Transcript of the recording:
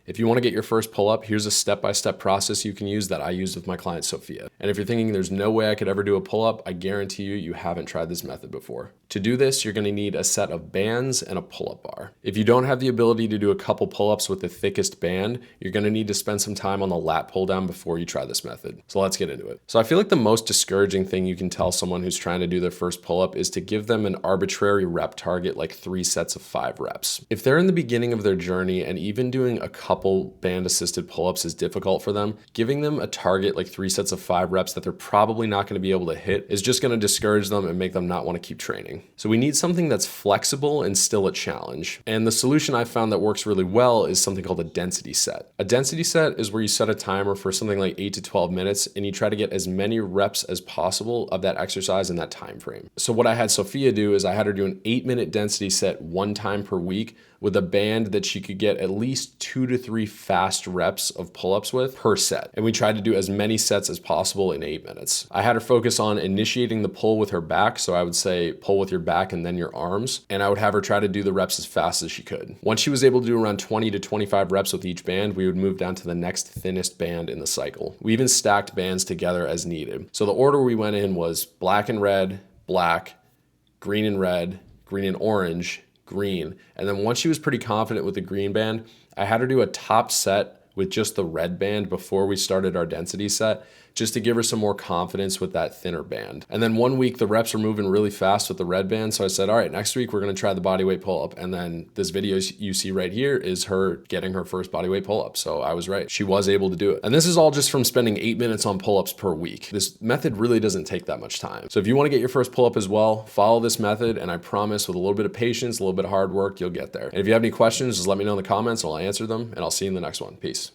If you want to get your first pull-up, here's a step-by-step process you can use that I used with my client Sophia. And if you're thinking there's no way I could ever do a pull-up, I guarantee you haven't tried this method before. To do this, you're going to need a set of bands and a pull-up bar. If you don't have the ability to do a couple pull-ups with the thickest band, you're going to need to spend some time on the lat pull-down before you try this method. So let's get into it. So I feel like the most discouraging thing you can tell someone who's trying to do their first pull-up is to give them an arbitrary rep target, like 3 sets of 5 reps. If they're in the beginning of their journey and even doing a couple band-assisted pull-ups is difficult for them, giving them a target like 3 sets of 5 reps that they're probably not going to be able to hit is just going to discourage them and make them not want to keep training. So we need something that's flexible and still a challenge. And the solution I found that works really well is something called a density set. A density set is where you set a timer for something like 8 to 12 minutes and you try to get as many reps as possible of that exercise in that time frame. So what I had Sophia do is I had her do an 8-minute density set 1 time per week with a band that she could get at least 2 to 3 fast reps of pull-ups with per set. And we tried to do as many sets as possible in 8 minutes. I had her focus on initiating the pull with her back. So I would say pull with your back and then your arms. And I would have her try to do the reps as fast as she could. Once she was able to do around 20 to 25 reps with each band, we would move down to the next thinnest band in the cycle. We even stacked bands together as needed. So the order we went in was black and red, black, green and red, green and orange, green. And then once she was pretty confident with the green band, I had her do a top set with just the red band before we started our density set, just to give her some more confidence with that thinner band. And then 1 week, the reps were moving really fast with the red band. So I said, all right, next week, we're going to try the bodyweight pull-up. And then this video you see right here is her getting her first bodyweight pull-up. So I was right. She was able to do it. And this is all just from spending 8 minutes on pull-ups per week. This method really doesn't take that much time. So if you want to get your first pull-up as well, follow this method. And I promise with a little bit of patience, a little bit of hard work, you'll get there. And if you have any questions, just let me know in the comments and I'll answer them. And I'll see you in the next one. Peace.